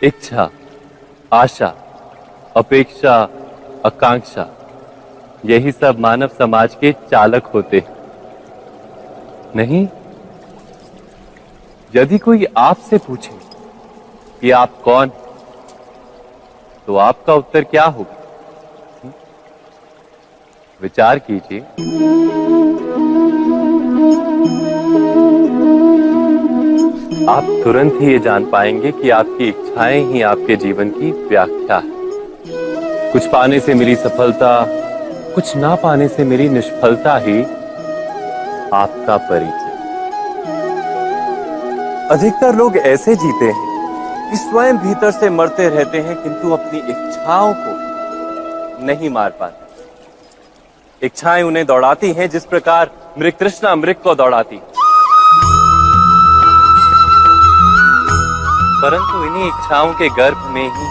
इच्छा, आशा, अपेक्षा, आकांक्षा, यही सब मानव समाज के चालक होते हैं। नहीं, यदि कोई आपसे पूछे कि आप कौन, तो आपका उत्तर क्या होगा? विचार कीजिए। आप तुरंत ही ये जान पाएंगे कि आपकी इच्छाएं ही आपके जीवन की व्याख्या है। कुछ पाने से मिली सफलता, कुछ ना पाने से मिली निष्फलता ही आपका परिचय। अधिकतर लोग ऐसे जीते हैं कि स्वयं भीतर से मरते रहते हैं, किंतु अपनी इच्छाओं को नहीं मार पाते। इच्छाएं उन्हें दौड़ाती हैं जिस प्रकार मृग तृष्णा मृग को दौड़ाती। परंतु इन्हीं इच्छाओं के गर्भ में ही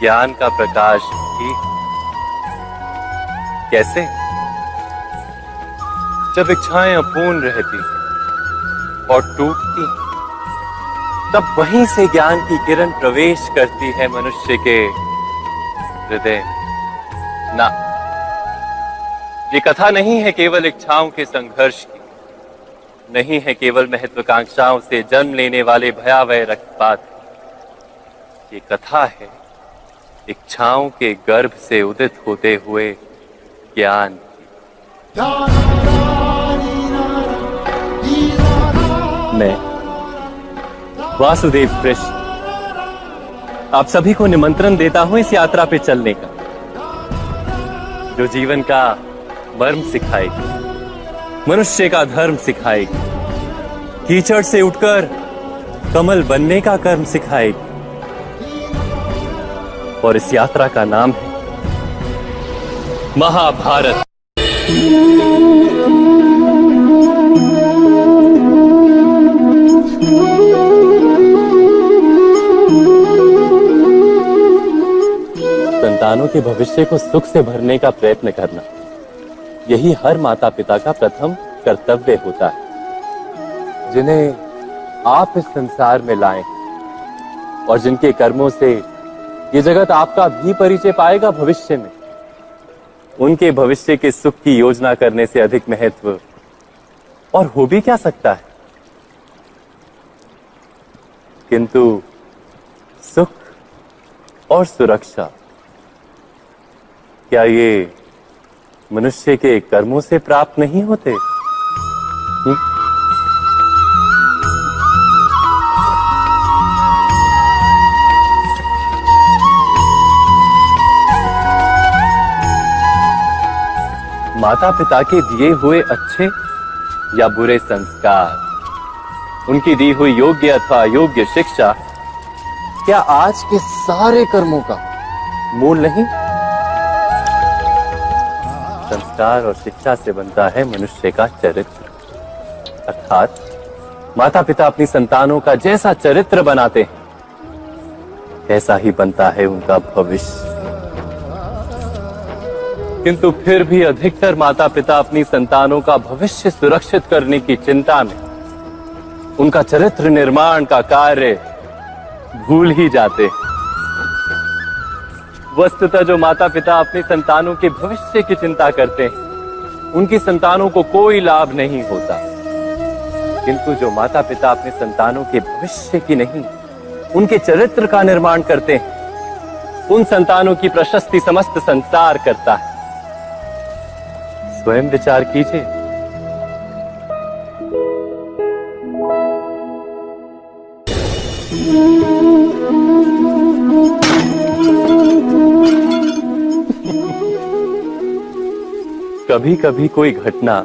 ज्ञान का प्रकाश भी। कैसे? जब इच्छाएं अपूर्ण रहती और टूटती, तब वहीं से ज्ञान की किरण प्रवेश करती है मनुष्य के हृदय। ना, ये कथा नहीं है केवल इच्छाओं के संघर्ष की, नहीं है केवल महत्वाकांक्षाओं से जन्म लेने वाले भयावह रक्तपात। ये कथा है इच्छाओं के गर्भ से उदित होते हुए ज्ञान की। मैं वासुदेव कृष्ण आप सभी को निमंत्रण देता हूं इस यात्रा पे चलने का, जो जीवन का मर्म सिखाएगी, मनुष्य का धर्म सिखाएगी, कीचड़ से उठकर कमल बनने का कर्म सिखाएगी। और इस यात्रा का नाम है महाभारत। संतानों के भविष्य को सुख से भरने का प्रयत्न करना, यही हर माता पिता का प्रथम कर्तव्य होता है, जिन्हें आप इस संसार में लाए और जिनके कर्मों से ये जगत आपका भी परिचय पाएगा भविष्य में। उनके भविष्य के सुख की योजना करने से अधिक महत्व और हो भी क्या सकता है। किंतु सुख और सुरक्षा, क्या ये मनुष्य के कर्मों से प्राप्त नहीं होते? माता पिता के दिए हुए अच्छे या बुरे संस्कार, उनकी दी हुई योग्य अथवा अयोग्य शिक्षा, क्या आज के सारे कर्मों का मूल नहीं? संस्कार और शिक्षा से बनता है मनुष्य का चरित्र। अर्थात माता पिता अपनी संतानों का जैसा चरित्र बनाते हैं, ऐसा ही बनता है उनका भविष्य। किंतु फिर भी अधिकतर माता पिता अपनी संतानों का भविष्य सुरक्षित करने की चिंता में उनका चरित्र निर्माण का कार्य भूल ही जाते हैं। वस्तुतः जो माता पिता अपने संतानों के भविष्य की चिंता करते हैं, उनकी संतानों को कोई लाभ नहीं होता। किंतु जो माता पिता अपने संतानों के भविष्य की नहीं, उनके चरित्र का निर्माण करते हैं, उन संतानों की प्रशस्ति समस्त संसार करता है। स्वयं विचार कीजिए। कभी कभी कोई घटना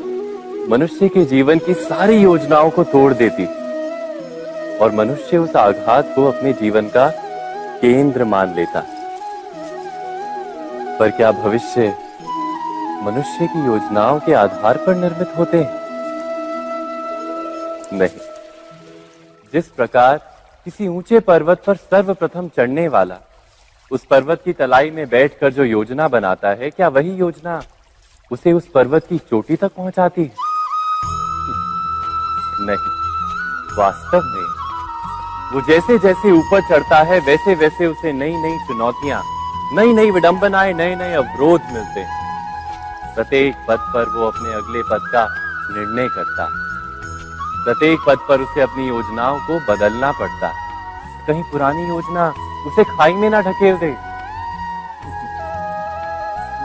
मनुष्य के जीवन की सारी योजनाओं को तोड़ देती और मनुष्य उस आघात को अपने जीवन का केंद्र मान लेता। पर क्या भविष्य मनुष्य की योजनाओं के आधार पर निर्मित होते हैं? नहीं। जिस प्रकार किसी ऊंचे पर्वत पर सर्वप्रथम चढ़ने वाला उस पर्वत की तलाई में बैठकर जो योजना बनाता है, क्या वही योजना उसे उस पर्वत की चोटी तक पहुंचाती है? नहीं। वास्तव में वो जैसे जैसे ऊपर चढ़ता है वैसे वैसे उसे नई नई चुनौतियां, नई नई विडंबनाएं, नए नए अवरोध मिलते हैं। प्रत्येक पद पर वो अपने अगले पद का निर्णय करता है। प्रत्येक पद पर उसे अपनी योजनाओं को बदलना पड़ता है। कहीं पुरानी योजना उसे खाई में ना ढकेल दे।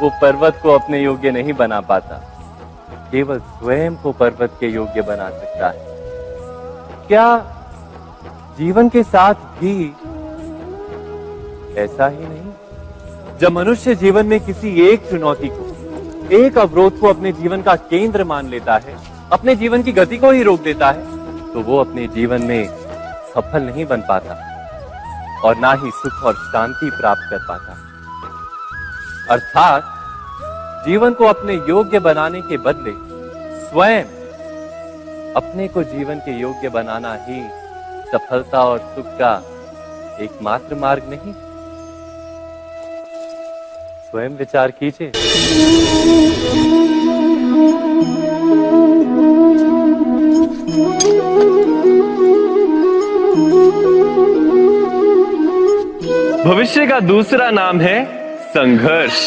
वो पर्वत को अपने योग्य नहीं बना पाता, केवल स्वयं को पर्वत के योग्य बना सकता है। क्या जीवन के साथ भी ऐसा ही नहीं? जब मनुष्य जीवन में किसी एक चुनौती को, एक अवरोध को अपने जीवन का केंद्र मान लेता है, अपने जीवन की गति को ही रोक देता है, तो वो अपने जीवन में सफल नहीं बन पाता और ना ही सुख और शांति प्राप्त कर पाता। अर्थात जीवन को अपने योग्य बनाने के बदले स्वयं अपने को जीवन के योग्य बनाना ही सफलता और सुख का एकमात्र मार्ग नहीं। स्वयं विचार कीजिए। भविष्य का दूसरा नाम है संघर्ष।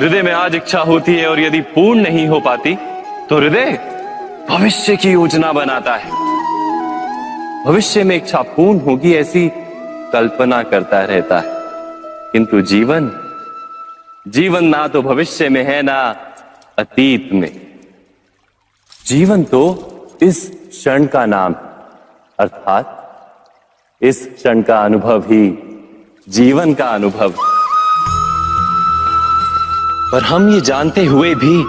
हृदय में आज इच्छा होती है और यदि पूर्ण नहीं हो पाती तो हृदय भविष्य की योजना बनाता है। भविष्य में इच्छा पूर्ण होगी ऐसी कल्पना करता रहता है, किंतु जीवन ना तो भविष्य में है ना अतीत में। जीवन तो इस क्षण का नाम, अर्थात इस क्षण का अनुभव ही जीवन का अनुभव। पर हम ये जानते हुए भी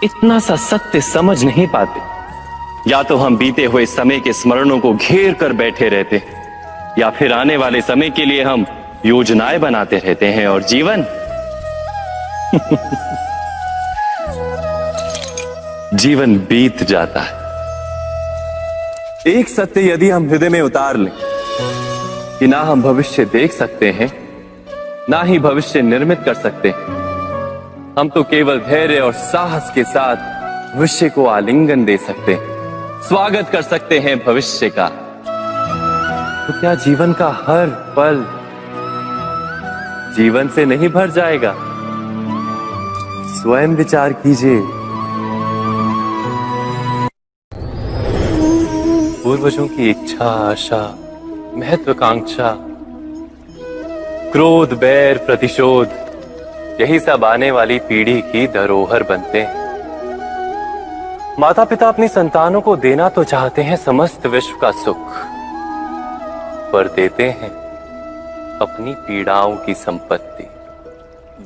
इतना सा सत्य समझ नहीं पाते। या तो हम बीते हुए समय के स्मरणों को घेर कर बैठे रहते हैं, या फिर आने वाले समय के लिए हम योजनाएं बनाते रहते हैं और जीवन जीवन बीत जाता है। एक सत्य यदि हम हृदय में उतार लें कि ना हम भविष्य देख सकते हैं, ना ही भविष्य निर्मित कर सकते हैं, हम तो केवल धैर्य और साहस के साथ भविष्य को आलिंगन दे सकते हैं, स्वागत कर सकते हैं भविष्य का। तो क्या जीवन का हर पल जीवन से नहीं भर जाएगा? स्वयं विचार कीजिए। पूर्वजों की इच्छा, आशा, महत्वाकांक्षा, क्रोध, बैर, प्रतिशोध, यही सब आने वाली पीढ़ी की धरोहर बनते हैं। माता पिता अपनी संतानों को देना तो चाहते हैं समस्त विश्व का सुख, पर देते हैं अपनी पीड़ाओं की संपत्ति।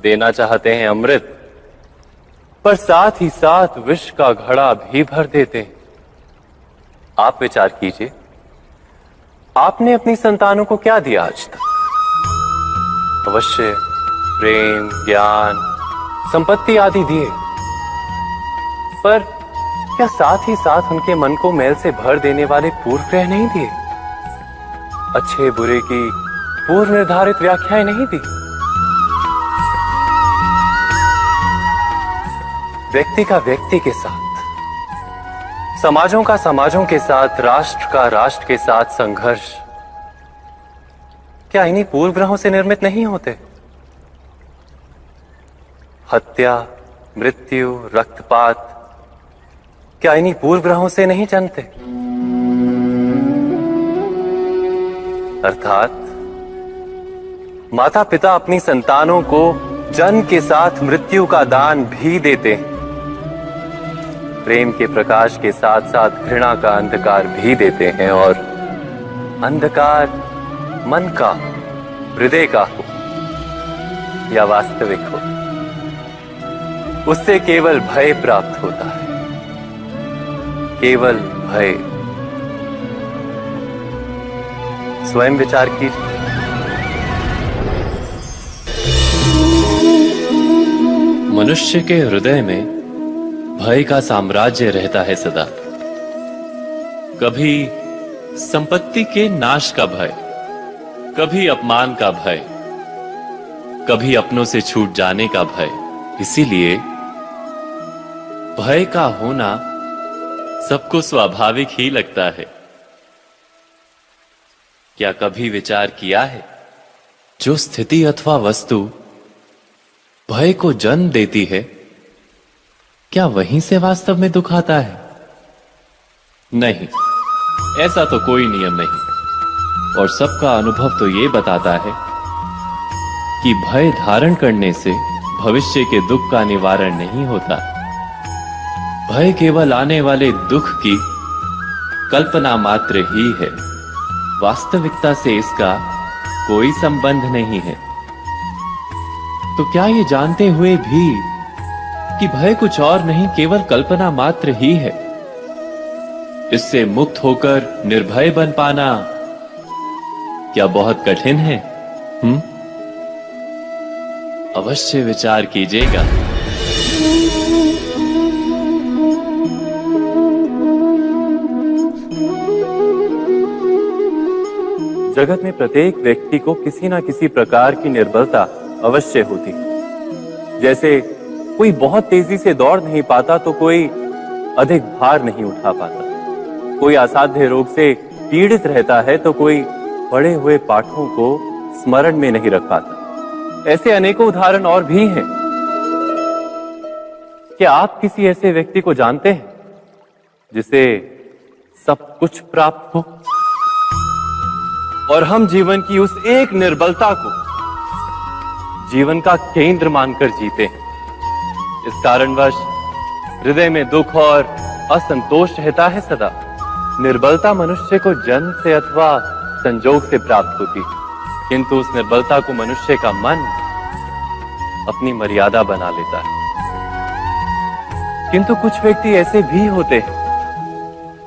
देना चाहते हैं अमृत, पर साथ ही साथ विष का घड़ा भी भर देते हैं। आप विचार कीजिए, आपने अपनी संतानों को क्या दिया आज तक? अवश्य प्रेम, ज्ञान, संपत्ति आदि दिए, पर क्या साथ ही साथ उनके मन को मैल से भर देने वाले पूर्व ग्रह नहीं दिए? अच्छे बुरे की पूर्व निर्धारित व्याख्याएं नहीं दी? व्यक्ति का व्यक्ति के साथ, समाजों का समाजों के साथ, राष्ट्र का राष्ट्र के साथ संघर्ष क्या इन्हीं पूर्व ग्रहों से निर्मित नहीं होते? हत्या, मृत्यु, रक्तपात क्या इन्हीं पूर्व ग्रहों से नहीं जन्मते? अर्थात माता पिता अपनी संतानों को जन्म के साथ मृत्यु का दान भी देते हैं। प्रेम के प्रकाश के साथ साथ घृणा का अंधकार भी देते हैं, और अंधकार मन का, हृदय का हो या वास्तविक हो, उससे केवल भय प्राप्त होता है, केवल भय। स्वयं विचार कीजिए। मनुष्य के हृदय में भय का साम्राज्य रहता है सदा। कभी संपत्ति के नाश का भय, कभी अपमान का भय, कभी अपनों से छूट जाने का भय। इसीलिए भय का होना सबको स्वाभाविक ही लगता है। क्या कभी विचार किया है, जो स्थिति अथवा वस्तु भय को जन्म देती है, क्या वहीं से वास्तव में दुख आता है? नहीं, ऐसा तो कोई नियम नहीं। और सबका अनुभव तो ये बताता है कि भय धारण करने से भविष्य के दुख का निवारण नहीं होता। भय केवल आने वाले दुख की कल्पना मात्र ही है। वास्तविकता से इसका कोई संबंध नहीं है। तो क्या ये जानते हुए भी कि भय कुछ और नहीं, केवल कल्पना मात्र ही है, इससे मुक्त होकर निर्भय बन पाना क्या बहुत कठिन है? अवश्य विचार कीजिएगा। जगत में प्रत्येक व्यक्ति को किसी ना किसी प्रकार की निर्बलता अवश्य होती। जैसे कोई बहुत तेजी से दौड़ नहीं पाता तो कोई अधिक भार नहीं उठा पाता, कोई असाध्य रोग से पीड़ित रहता है तो कोई पढ़े हुए पाठों को स्मरण में नहीं रख पाता। ऐसे अनेकों उदाहरण और भी हैं। क्या आप किसी ऐसे व्यक्ति को जानते हैं जिसे सब कुछ प्राप्त हो और हम जीवन की उस एक निर्बलता को जीवन का केंद्र मानकर जीते हैं? इस कारणवश हृदय में दुख और असंतोष रहता है सदा। निर्बलता मनुष्य को जन्म से अथवा संजोग से प्राप्त होती, किंतु उस निर्बलता को मनुष्य का मन अपनी मर्यादा बना लेता है। किंतु कुछ व्यक्ति ऐसे भी होते हैं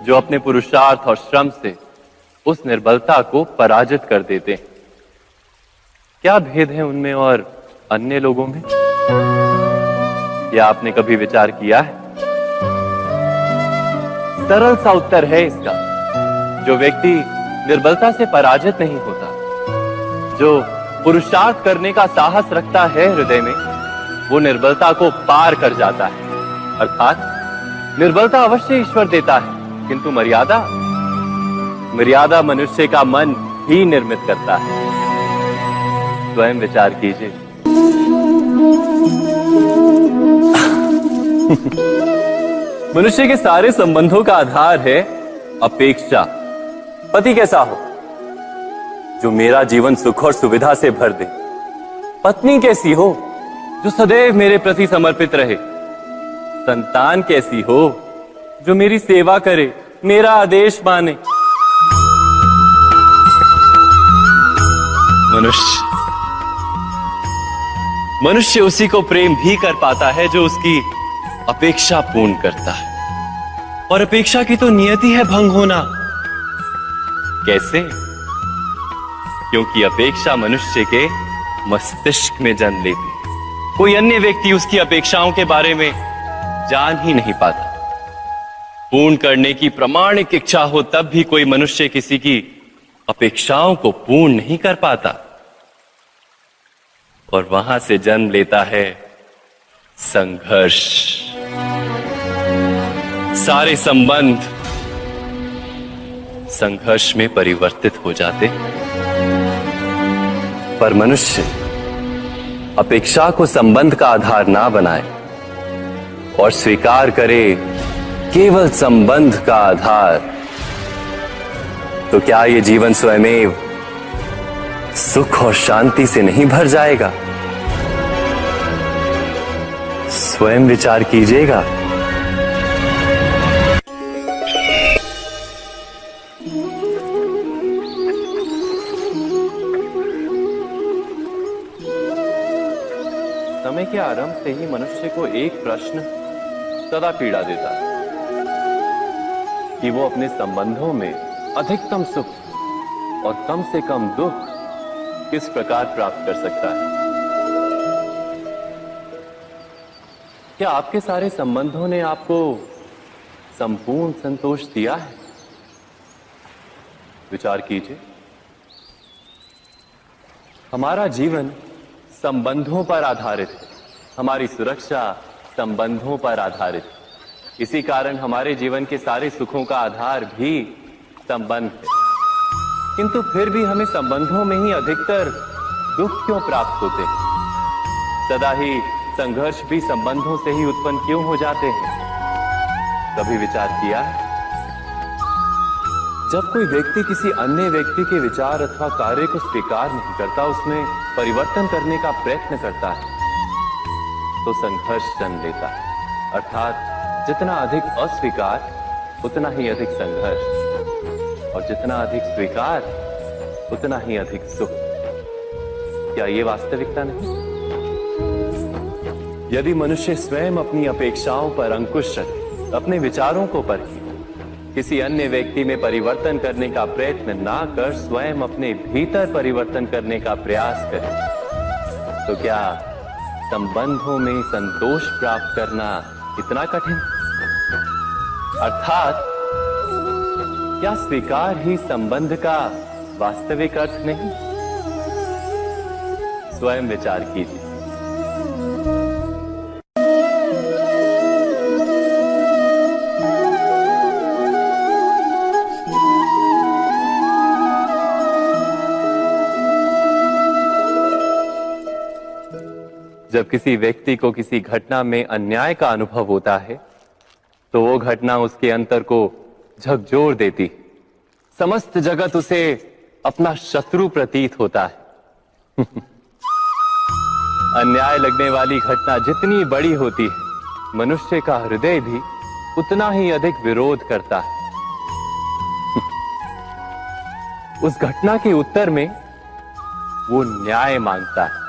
जो अपने पुरुषार्थ और श्रम से उस निर्बलता को पराजित कर देते हैं। क्या भेद है उनमें और अन्य लोगों में? या आपने कभी विचार किया है? सरल सा उत्तर है इसका। जो व्यक्ति निर्बलता से पराजित नहीं होता, जो पुरुषार्थ करने का साहस रखता है हृदय में, वो निर्बलता को पार कर जाता है। अर्थात निर्बलता अवश्य ईश्वर देता है, किंतु मर्यादा मनुष्य का मन ही निर्मित करता है। स्वयं विचार कीजिए। मनुष्य के सारे संबंधों का आधार है अपेक्षा। पति कैसा हो जो मेरा जीवन सुख और सुविधा से भर दे? पत्नी कैसी हो जो सदैव मेरे प्रति समर्पित रहे? संतान कैसी हो जो मेरी सेवा करे, मेरा आदेश माने? मनुष्य उसी को प्रेम भी कर पाता है जो उसकी अपेक्षा पूर्ण करता है। और अपेक्षा की तो नियति है भंग होना। कैसे? क्योंकि अपेक्षा मनुष्य के मस्तिष्क में जन्म लेती है। कोई अन्य व्यक्ति उसकी अपेक्षाओं के बारे में जान ही नहीं पाता। पूर्ण करने की प्रामाणिक इच्छा हो तब भी कोई मनुष्य किसी की अपेक्षाओं को पूर्ण नहीं कर पाता। और वहां से जन्म लेता है संघर्ष। सारे संबंध संघर्ष में परिवर्तित हो जाते। पर मनुष्य अपेक्षा को संबंध का आधार ना बनाए और स्वीकार करे केवल संबंध का आधार, तो क्या ये जीवन स्वयमेव सुख और शांति से नहीं भर जाएगा? स्वयं विचार कीजिएगा। समय के आरंभ से ही मनुष्य को एक प्रश्न सदा पीड़ा देता है कि वो अपने संबंधों में अधिकतम सुख और कम से कम दुख किस प्रकार प्राप्त कर सकता है। क्या आपके सारे संबंधों ने आपको संपूर्ण संतोष दिया है? विचार कीजिए। हमारा जीवन संबंधों पर आधारित है। हमारी सुरक्षा संबंधों पर आधारित है। इसी कारण हमारे जीवन के सारे सुखों का आधार भी संबंध है। किंतु फिर भी हमें संबंधों में ही अधिकतर दुख क्यों प्राप्त होते हैं? सदा ही संघर्ष भी संबंधों से ही उत्पन्न क्यों हो जाते हैं? कभी विचार किया है? जब कोई व्यक्ति किसी अन्य व्यक्ति के विचार अथवा कार्य को स्वीकार नहीं करता, उसमें परिवर्तन करने का प्रयत्न करता है, तो संघर्ष जन्म लेता है। अर्थात जितना अधिक अस्वीकार उतना ही अधिक संघर्ष, और जितना अधिक स्वीकार उतना ही अधिक सुख। क्या ये वास्तविकता नहीं? यदि मनुष्य स्वयं अपनी अपेक्षाओं पर अंकुश रखे, अपने विचारों को परखे, किसी अन्य व्यक्ति में परिवर्तन करने का प्रयत्न ना कर स्वयं अपने भीतर परिवर्तन करने का प्रयास करे, तो क्या संबंधों में संतोष प्राप्त करना इतना कठिन? अर्थात क्या स्वीकार ही संबंध का वास्तविक अर्थ नहीं? स्वयं विचार कीजिए। जब किसी व्यक्ति को किसी घटना में अन्याय का अनुभव होता है, तो वो घटना उसके अंतर को झकझोर देती, समस्त जगत उसे अपना शत्रु प्रतीत होता है। अन्याय लगने वाली घटना जितनी बड़ी होती है, मनुष्य का हृदय भी उतना ही अधिक विरोध करता है। उस घटना के उत्तर में वो न्याय मांगता है,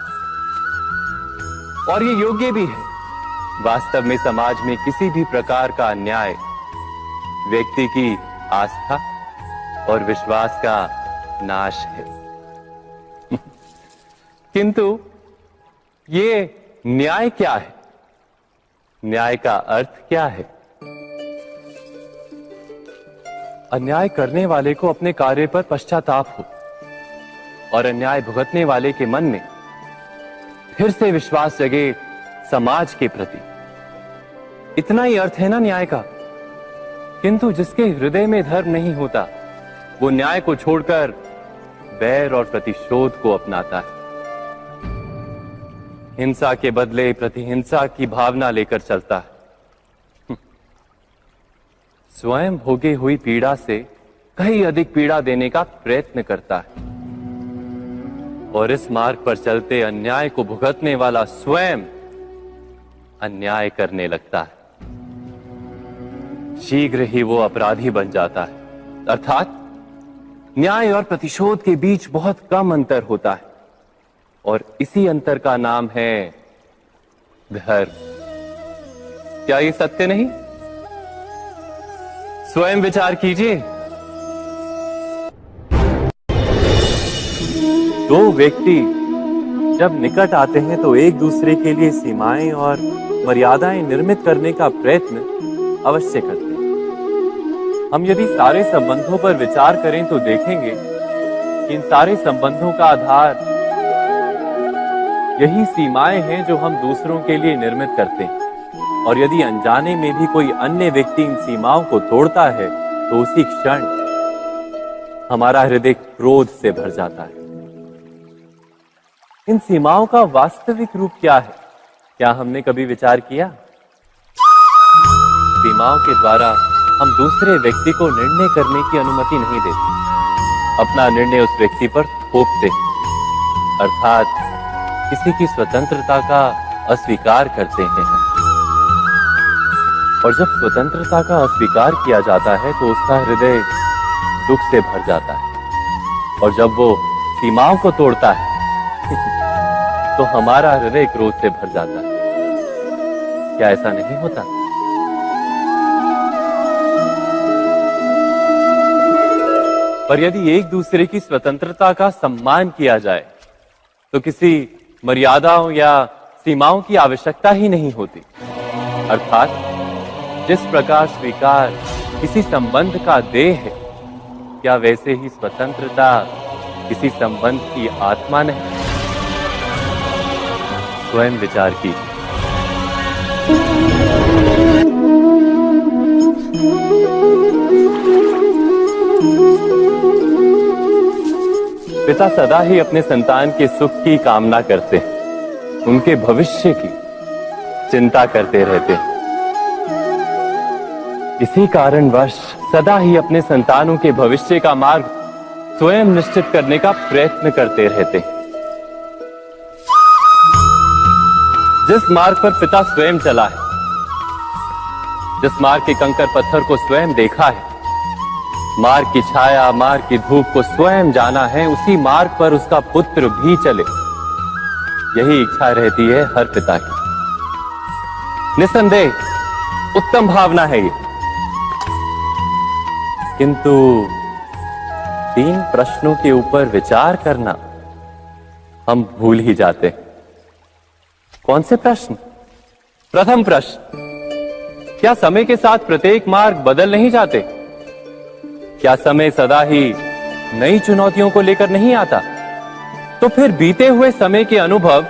और ये योग्य भी है। वास्तव में समाज में किसी भी प्रकार का अन्याय व्यक्ति की आस्था और विश्वास का नाश है। किंतु ये न्याय क्या है? न्याय का अर्थ क्या है? अन्याय करने वाले को अपने कार्य पर पश्चाताप हो, और अन्याय भुगतने वाले के मन में फिर से विश्वास जगे समाज के प्रति। इतना ही अर्थ है ना न्याय का। किंतु जिसके हृदय में धर्म नहीं होता, वो न्याय को छोड़कर बैर और प्रतिशोध को अपनाता है। हिंसा के बदले प्रतिहिंसा की भावना लेकर चलता है। स्वयं भोगी हुई पीड़ा से कहीं अधिक पीड़ा देने का प्रयत्न करता है, और इस मार्ग पर चलते अन्याय को भुगतने वाला स्वयं अन्याय करने लगता है। शीघ्र ही वो अपराधी बन जाता है। अर्थात न्याय और प्रतिशोध के बीच बहुत कम अंतर होता है, और इसी अंतर का नाम है धर्म। क्या ये सत्य नहीं? स्वयं विचार कीजिए। दो व्यक्ति जब निकट आते हैं तो एक दूसरे के लिए सीमाएं और मर्यादाएं निर्मित करने का प्रयत्न अवश्य करते हैं। हम यदि सारे संबंधों पर विचार करें तो देखेंगे कि इन सारे संबंधों का आधार यही सीमाएं हैं जो हम दूसरों के लिए निर्मित करते हैं। और यदि अनजाने में भी कोई अन्य व्यक्ति इन सीमाओं को तोड़ता है, तो उसी क्षण हमारा हृदय क्रोध से भर जाता है। इन सीमाओं का वास्तविक रूप क्या है? क्या हमने कभी विचार किया? सीमाओं के द्वारा हम दूसरे व्यक्ति को निर्णय करने की अनुमति नहीं देते, अपना निर्णय उस व्यक्ति पर थोपते, अर्थात किसी की स्वतंत्रता का अस्वीकार करते हैं। और जब स्वतंत्रता का अस्वीकार किया जाता है तो उसका हृदय दुख से भर जाता है, और जब वो सीमाओं को तोड़ता है तो हमारा हृदय क्रोध से भर जाता है। क्या ऐसा नहीं होता? पर यदि एक दूसरे की स्वतंत्रता का सम्मान किया जाए तो किसी मर्यादाओं या सीमाओं की आवश्यकता ही नहीं होती। अर्थात जिस प्रकार स्वीकार किसी संबंध का देह है, क्या वैसे ही स्वतंत्रता किसी संबंध की आत्मा नहीं? स्वयं विचार कीजिए। पिता सदा ही अपने संतान के सुख की कामना करते हैं, उनके भविष्य की चिंता करते रहते हैं। इसी कारणवश सदा ही अपने संतानों के भविष्य का मार्ग स्वयं निश्चित करने का प्रयत्न करते रहते हैं। जिस मार्ग पर पिता स्वयं चला है, जिस मार्ग के कंकर पत्थर को स्वयं देखा है, मार्ग की छाया, मार्ग की धूप को स्वयं जाना है, उसी मार्ग पर उसका पुत्र भी चले, यही इच्छा रहती है हर पिता की। निस्संदेह उत्तम भावना है ये, किंतु 3 प्रश्नों के ऊपर विचार करना हम भूल ही जाते हैं। कौन से प्रश्न? प्रथम प्रश्न, क्या समय के साथ प्रत्येक मार्ग बदल नहीं जाते? क्या समय सदा ही नई चुनौतियों को लेकर नहीं आता? तो फिर बीते हुए समय के अनुभव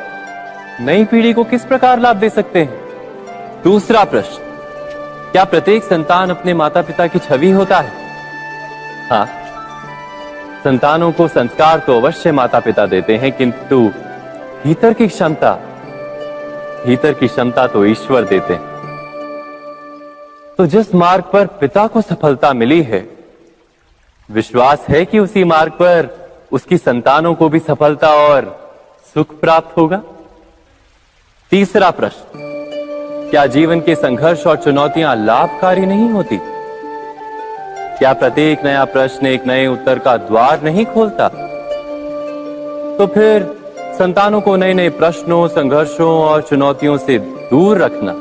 नई पीढ़ी को किस प्रकार लाभ दे सकते हैं? दूसरा प्रश्न, क्या प्रत्येक संतान अपने माता पिता की छवि होता है? हाँ, संतानों को संस्कार तो अवश्य माता पिता देते हैं, किंतु भीतर की क्षमता तो ईश्वर देते हैं। तो जिस मार्ग पर पिता को सफलता मिली है, विश्वास है कि उसी मार्ग पर उसकी संतानों को भी सफलता और सुख प्राप्त होगा। तीसरा प्रश्न, क्या जीवन के संघर्ष और चुनौतियां लाभकारी नहीं होती? क्या प्रत्येक नया प्रश्न एक नए उत्तर का द्वार नहीं खोलता? तो फिर संतानों को नए नए प्रश्नों, संघर्षों और चुनौतियों से दूर रखना,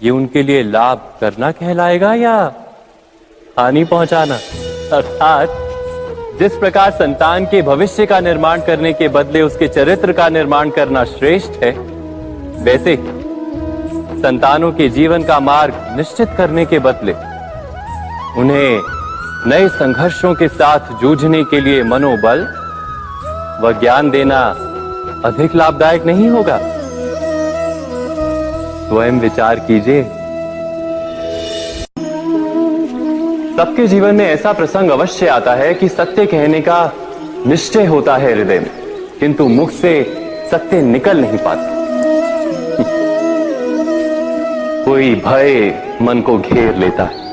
ये उनके लिए लाभ करना कहलाएगा या हानि पहुंचाना? अर्थात जिस प्रकार संतान के भविष्य का निर्माण करने के बदले उसके चरित्र का निर्माण करना श्रेष्ठ है, वैसे संतानों के जीवन का मार्ग निश्चित करने के बदले उन्हें नए संघर्षों के साथ जूझने के लिए मनोबल व ज्ञान देना अधिक लाभदायक नहीं होगा? स्वयं विचार कीजिए। सबके जीवन में ऐसा प्रसंग अवश्य आता है कि सत्य कहने का निश्चय होता है हृदय में, किंतु मुख से सत्य निकल नहीं पाता। कोई भय मन को घेर लेता है।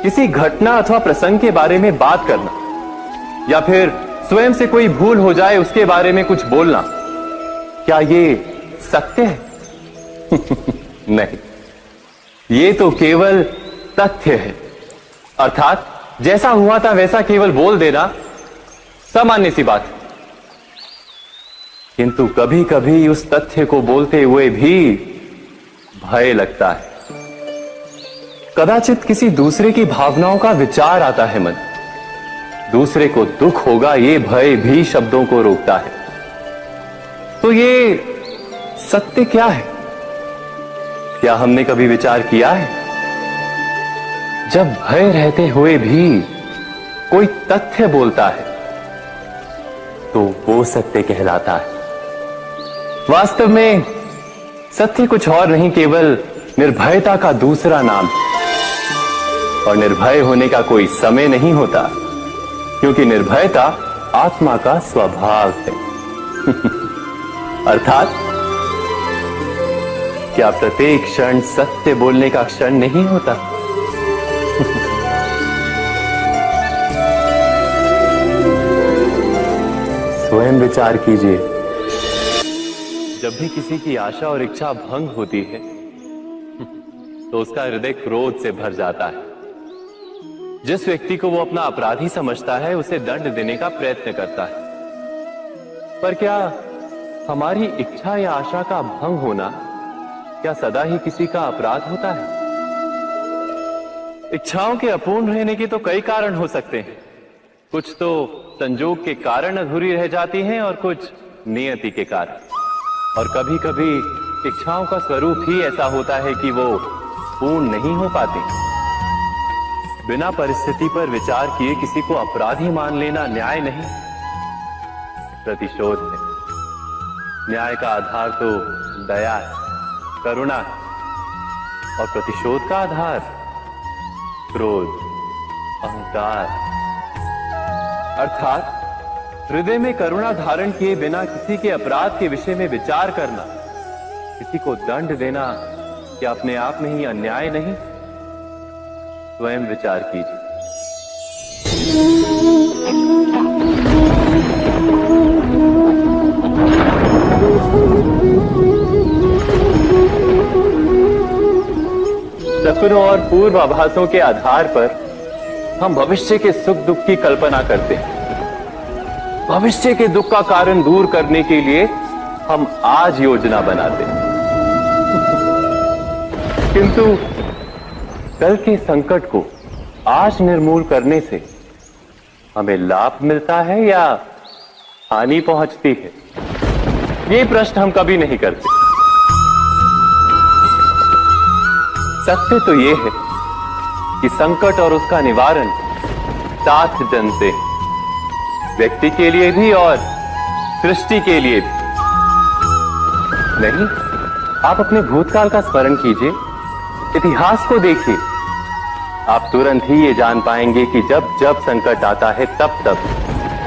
किसी घटना अथवा प्रसंग के बारे में बात करना या फिर स्वयं से कोई भूल हो जाए उसके बारे में कुछ बोलना, क्या ये सत्य है? नहीं, ये तो केवल तथ्य है। अर्थात जैसा हुआ था वैसा केवल बोल देना सामान्य सी बात है। किंतु कभी कभी उस तथ्य को बोलते हुए भी भय लगता है। कदाचित किसी दूसरे की भावनाओं का विचार आता है मन, दूसरे को दुख होगा, ये भय भी शब्दों को रोकता है। तो ये सत्य क्या है? क्या हमने कभी विचार किया है? जब भय रहते हुए भी कोई तथ्य बोलता है तो वो सत्य कहलाता है। वास्तव में सत्य कुछ और नहीं, केवल निर्भयता का दूसरा नाम है। और निर्भय होने का कोई समय नहीं होता, क्योंकि निर्भयता आत्मा का स्वभाव है। अर्थात क्या प्रत्येक क्षण सत्य बोलने का क्षण नहीं होता? स्वयं विचार कीजिए। जब भी किसी की आशा और इच्छा भंग होती है तो उसका हृदय क्रोध से भर जाता है। जिस व्यक्ति को वो अपना अपराधी समझता है उसे दंड देने का प्रयत्न करता है। पर क्या हमारी इच्छा या आशा का भंग होना क्या सदा ही किसी का अपराध होता है? इच्छाओं के अपूर्ण रहने के तो कई कारण हो सकते हैं। कुछ तो संजोग के कारण अधूरी रह जाती हैं और कुछ नियति के कारण। और कभी कभी इच्छाओं का स्वरूप ही ऐसा होता है कि वो पूर्ण नहीं हो पाती। बिना परिस्थिति पर विचार किए किसी को अपराधी मान लेना न्याय नहीं, प्रतिशोध है। न्याय का आधार तो दया है, करुणा है, और प्रतिशोध का आधार क्रोध, अहंकार। अर्थात हृदय में करुणा धारण किए बिना किसी के अपराध के विषय में विचार करना, किसी को दंड देना क्या अपने आप में ही अन्याय नहीं? स्वयं विचार कीजिए। सपनों और पूर्वाभासों के आधार पर हम भविष्य के सुख दुख की कल्पना करते हैं। भविष्य के दुख का कारण दूर करने के लिए हम आज योजना बनाते हैं, किंतु कल के संकट को आज निर्मूल करने से हमें लाभ मिलता है या हानि पहुंचती है? ये प्रश्न हम कभी नहीं करते। सत्य तो यह है कि संकट और उसका निवारण साथ जन से, व्यक्ति के लिए भी और सृष्टि के लिए भी। नहीं, आप अपने भूतकाल का स्मरण कीजिए, इतिहास को देखिए। आप तुरंत ही ये जान पाएंगे कि जब जब संकट आता है तब तब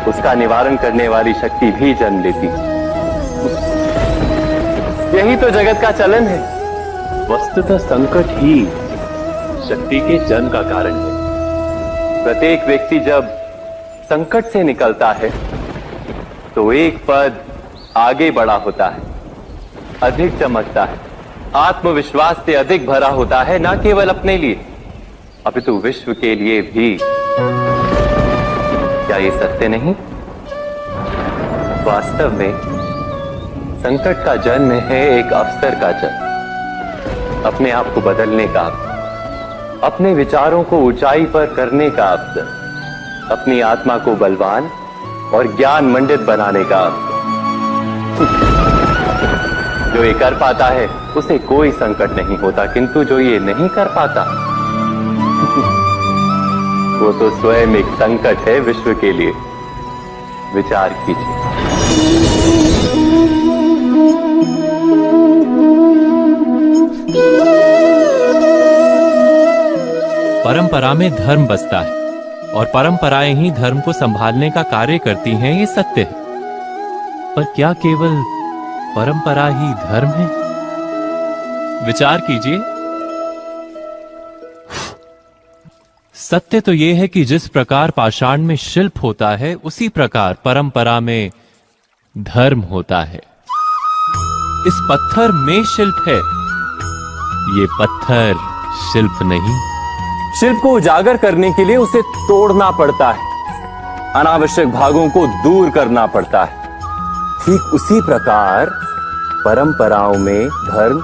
उसका निवारण करने वाली शक्ति भी जन्म लेती है। यही तो जगत का चलन है। वस्तुतः संकट ही शक्ति के जन्म का कारण है। प्रत्येक व्यक्ति जब संकट से निकलता है तो एक पद आगे बढ़ा होता है, अधिक चमकता है, आत्मविश्वास से अधिक भरा होता है, न केवल अपने लिए अपितु विश्व के लिए भी। क्या ये सत्य नहीं? वास्तव में संकट का जन्म है एक अवसर का जन्म, अपने आप को बदलने का, अपने विचारों को ऊंचाई पर करने का अवसर, अपनी आत्मा को बलवान और ज्ञान मंडित बनाने का अवसर। जो ये कर पाता है उसे कोई संकट नहीं होता, किंतु जो ये नहीं कर पाता वो तो स्वयं एक संकट है विश्व के लिए। विचार कीजिए। परंपरा में धर्म बसता है और परंपराएं ही धर्म को संभालने का कार्य करती हैं, ये सत्य है। पर क्या केवल परंपरा ही धर्म है? विचार कीजिए। सत्य तो यह है कि जिस प्रकार पाषाण में शिल्प होता है उसी प्रकार परंपरा में धर्म होता है। इस पत्थर में शिल्प है, ये पत्थर शिल्प नहीं। शिल्प को उजागर करने के लिए उसे तोड़ना पड़ता है, अनावश्यक भागों को दूर करना पड़ता है। ठीक उसी प्रकार परंपराओं में धर्म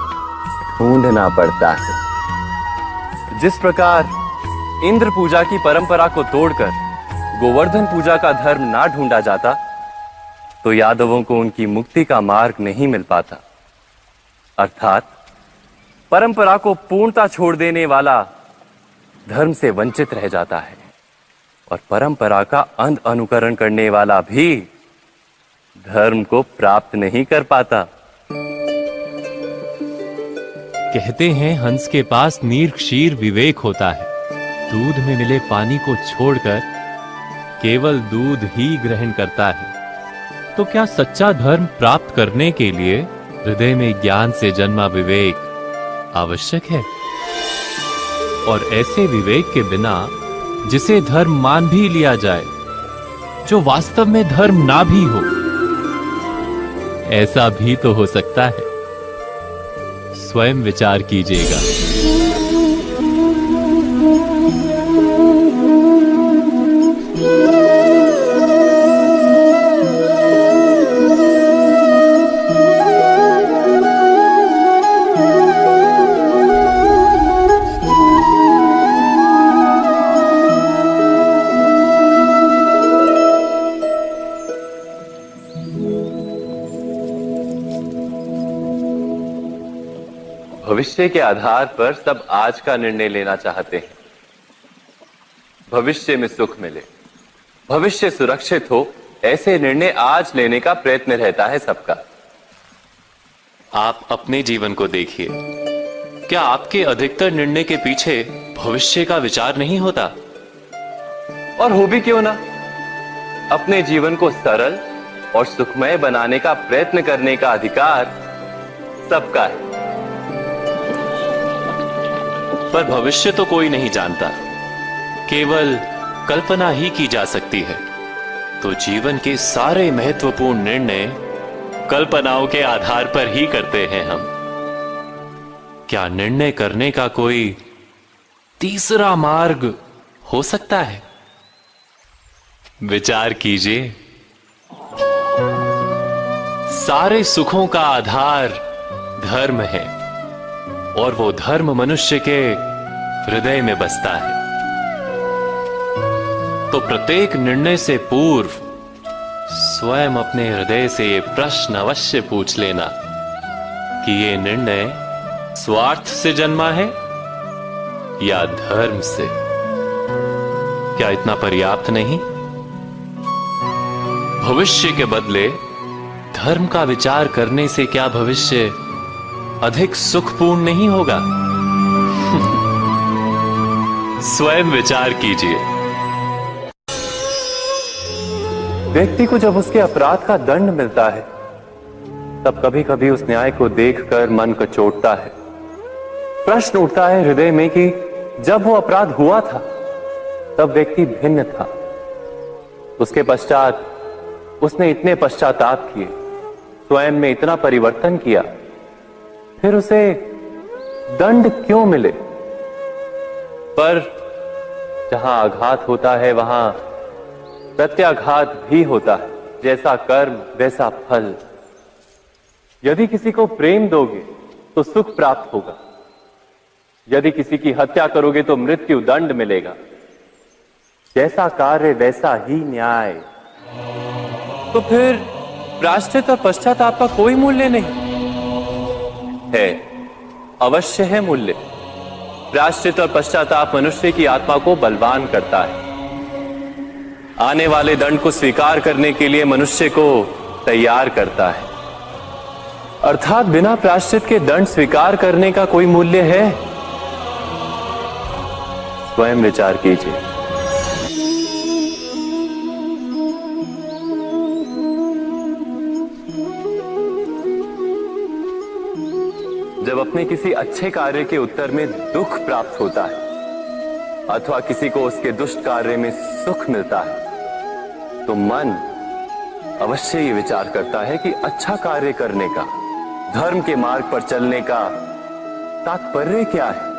ढूंढना पड़ता है। जिस प्रकार इंद्र पूजा की परंपरा को तोड़कर गोवर्धन पूजा का धर्म ना ढूंढा जाता तो यादवों को उनकी मुक्ति का मार्ग नहीं मिल पाता। अर्थात परंपरा को पूर्णता छोड़ देने वाला धर्म से वंचित रह जाता है और परंपरा का अंध अनुकरण करने वाला भी धर्म को प्राप्त नहीं कर पाता। कहते हैं हंस के पास नीर क्षीर विवेक होता है, दूध में मिले पानी को छोड़कर केवल दूध ही ग्रहण करता है। तो क्या सच्चा धर्म प्राप्त करने के लिए हृदय में ज्ञान से जन्मा विवेक आवश्यक है? और ऐसे विवेक के बिना जिसे धर्म मान भी लिया जाए, जो वास्तव में धर्म ना भी हो, ऐसा भी तो हो सकता है। स्वयं विचार कीजिएगा। भविष्य के आधार पर सब आज का निर्णय लेना चाहते हैं। भविष्य में सुख मिले, भविष्य सुरक्षित हो, ऐसे निर्णय आज लेने का प्रयत्न रहता है सबका। आप अपने जीवन को देखिए, क्या आपके अधिकतर निर्णय के पीछे भविष्य का विचार नहीं होता? और हो भी क्यों ना, अपने जीवन को सरल और सुखमय बनाने का प्रयत्न करने का अधिकार सबका है। पर भविष्य तो कोई नहीं जानता, केवल कल्पना ही की जा सकती है। तो जीवन के सारे महत्वपूर्ण निर्णय कल्पनाओं के आधार पर ही करते हैं हम। क्या निर्णय करने का कोई तीसरा मार्ग हो सकता है? विचार कीजिए। सारे सुखों का आधार धर्म है और वो धर्म मनुष्य के हृदय में बसता है। तो प्रत्येक निर्णय से पूर्व स्वयं अपने हृदय से ये प्रश्न अवश्य पूछ लेना कि ये निर्णय स्वार्थ से जन्मा है या धर्म से। क्या इतना पर्याप्त नहीं? भविष्य के बदले धर्म का विचार करने से क्या भविष्य अधिक सुखपूर्ण नहीं होगा? स्वयं विचार कीजिए। व्यक्ति को जब उसके अपराध का दंड मिलता है तब कभी कभी उस न्याय को देखकर मन कचोटता है। प्रश्न उठता है हृदय में कि जब वो अपराध हुआ था तब व्यक्ति भिन्न था। उसके पश्चात उसने इतने पश्चाताप किए, स्वयं में इतना परिवर्तन किया, फिर उसे दंड क्यों मिले? पर जहां आघात होता है वहां प्रत्याघात भी होता है। जैसा कर्म वैसा फल। यदि किसी को प्रेम दोगे तो सुख प्राप्त होगा, यदि किसी की हत्या करोगे तो मृत्यु दंड मिलेगा। जैसा कार्य वैसा ही न्याय। तो फिर प्रायश्चित और पश्चाताप का कोई मूल्य नहीं है? अवश्य है मूल्य। प्रायश्चित और पश्चाताप मनुष्य की आत्मा को बलवान करता है। आने वाले दंड को स्वीकार करने के लिए मनुष्य को तैयार करता है। अर्थात बिना प्रायश्चित के दंड स्वीकार करने का कोई मूल्य है? स्वयं विचार कीजिए। जब अपने किसी अच्छे कार्य के उत्तर में दुख प्राप्त होता है अथवा किसी को उसके दुष्ट कार्य में सुख मिलता है तो मन अवश्य ये विचार करता है कि अच्छा कार्य करने का, धर्म के मार्ग पर चलने का तात्पर्य क्या है।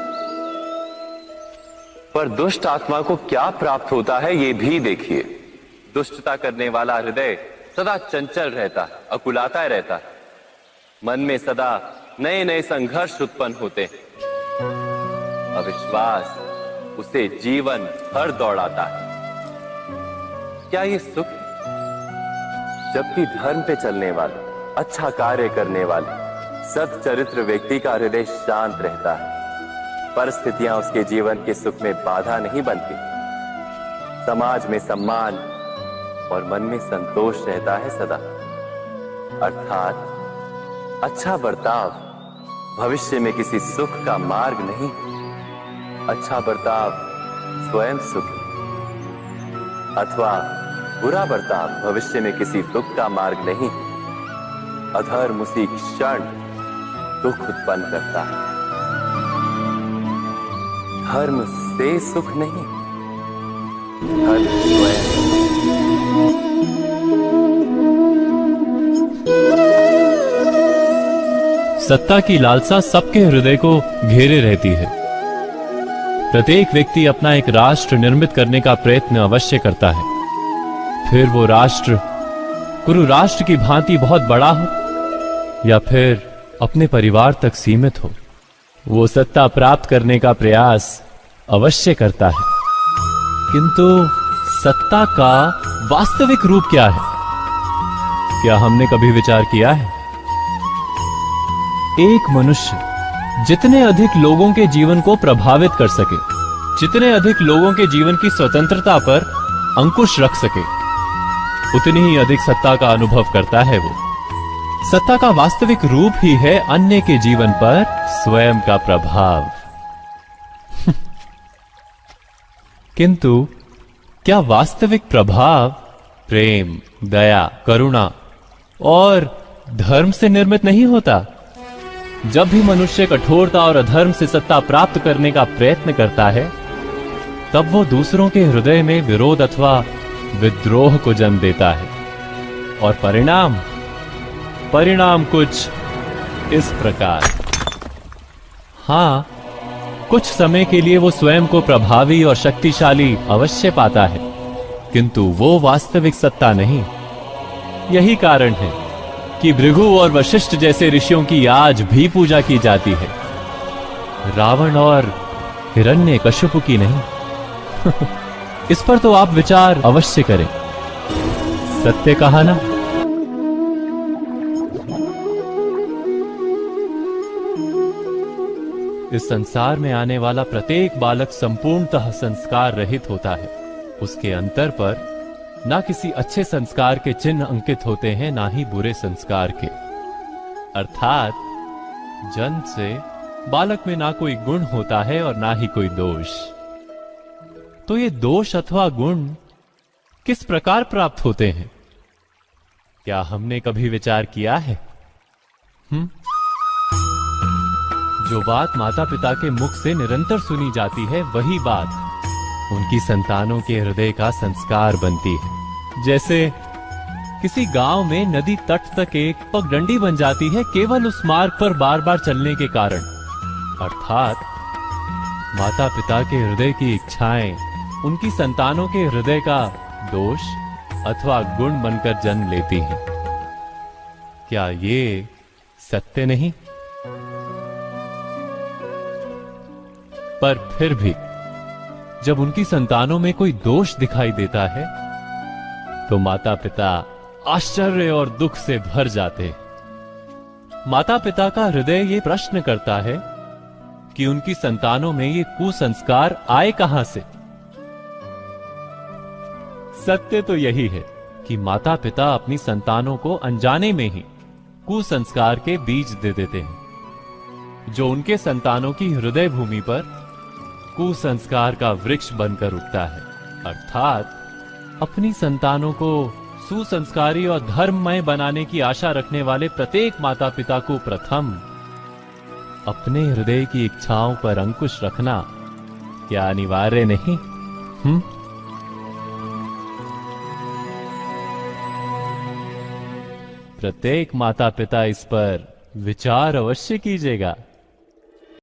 पर दुष्ट आत्मा को क्या प्राप्त होता है ये भी देखिए। दुष्टता करने वाला हृदय सदा चंचल रहता है, अकुलाता रहता है। मन में सदा नए नए संघर्ष उत्पन्न होते हैं। अविश्वास उसे जीवन भर दौड़ाता है। क्या ये सुख? जबकि धर्म पे चलने वाले, अच्छा कार्य करने वाले, सच्चरित्र व्यक्ति का हृदय शांत रहता है। परिस्थितियां उसके जीवन के सुख में बाधा नहीं बनती। समाज में सम्मान और मन में संतोष रहता है सदा। अर्थात अच्छा बर्ताव भविष्य में किसी सुख का मार्ग नहीं। अच्छा बर्ताव स्वयं सुख अथवा बुरा बर्ताव भविष्य में किसी दुख का मार्ग नहीं। अधर्म उसी क्षण दुख उत्पन्न करता है। धर्म से सुख नहीं, धर्म स्वयं। सत्ता की लालसा सबके हृदय को घेरे रहती है। प्रत्येक व्यक्ति अपना एक राष्ट्र निर्मित करने का प्रयत्न अवश्य करता है। फिर वो राष्ट्र कुरु राष्ट्र की भांति बहुत बड़ा हो या फिर अपने परिवार तक सीमित हो, वो सत्ता प्राप्त करने का प्रयास अवश्य करता है। किंतु सत्ता का वास्तविक रूप क्या है? क्या हमने कभी विचार किया है? एक मनुष्य जितने अधिक लोगों के जीवन को प्रभावित कर सके, जितने अधिक लोगों के जीवन की स्वतंत्रता पर अंकुश रख सके, उतनी ही अधिक सत्ता का अनुभव करता है। वो सत्ता का वास्तविक रूप ही है अन्य के जीवन पर स्वयं का प्रभाव। किंतु क्या वास्तविक प्रभाव प्रेम, दया, करुणा और धर्म से निर्मित नहीं होता। जब भी मनुष्य कठोरता और अधर्म से सत्ता प्राप्त करने का प्रयत्न करता है, तब वो दूसरों के हृदय में विरोध अथवा विद्रोह को जन्म देता है। और परिणाम कुछ इस प्रकार। हां, कुछ समय के लिए वो स्वयं को प्रभावी और शक्तिशाली अवश्य पाता है, किंतु वो वास्तविक सत्ता नहीं। यही कारण है कि भृगु और वशिष्ठ जैसे ऋषियों की आज भी पूजा की जाती है, रावण और हिरण्यकश्यप की नहीं। इस पर तो आप विचार अवश्य करें। सत्य कहा ना। इस संसार में आने वाला प्रत्येक बालक संपूर्णतः संस्कार रहित होता है। उसके अंतर पर ना किसी अच्छे संस्कार के चिन्ह अंकित होते हैं, ना ही बुरे संस्कार के। अर्थात जन्म से बालक में ना कोई गुण होता है और ना ही कोई दोष। तो ये दोष अथवा गुण किस प्रकार प्राप्त होते हैं? क्या हमने कभी विचार किया है? जो बात माता पिता के मुख से निरंतर सुनी जाती है, वही बात उनकी संतानों के हृदय का संस्कार बनती है। जैसे किसी गांव में नदी तट तक एक पगडंडी बन जाती है केवल उस मार्ग पर बार बार चलने के कारण। अर्थात माता पिता के हृदय की इच्छाएं उनकी संतानों के हृदय का दोष अथवा गुण बनकर जन्म लेती हैं। क्या ये सत्य नहीं? पर फिर भी जब उनकी संतानों में कोई दोष दिखाई देता है, तो माता पिता आश्चर्य और दुख से भर जाते हैं। माता पिता का हृदय ये प्रश्न करता है कि उनकी संतानों में ये कुसंस्कार आए कहां से। सत्य तो यही है कि माता पिता अपनी संतानों को अनजाने में ही कुसंस्कार के बीज दे देते हैं, जो उनके संतानों की हृदय भूमि पर कुसंस्कार का वृक्ष बनकर उगता है। अर्थात अपनी संतानों को सुसंस्कारी और धर्ममय बनाने की आशा रखने वाले प्रत्येक माता पिता को प्रथम अपने हृदय की इच्छाओं पर अंकुश रखना क्या अनिवार्य नहीं? प्रत्येक माता पिता इस पर विचार अवश्य कीजिएगा।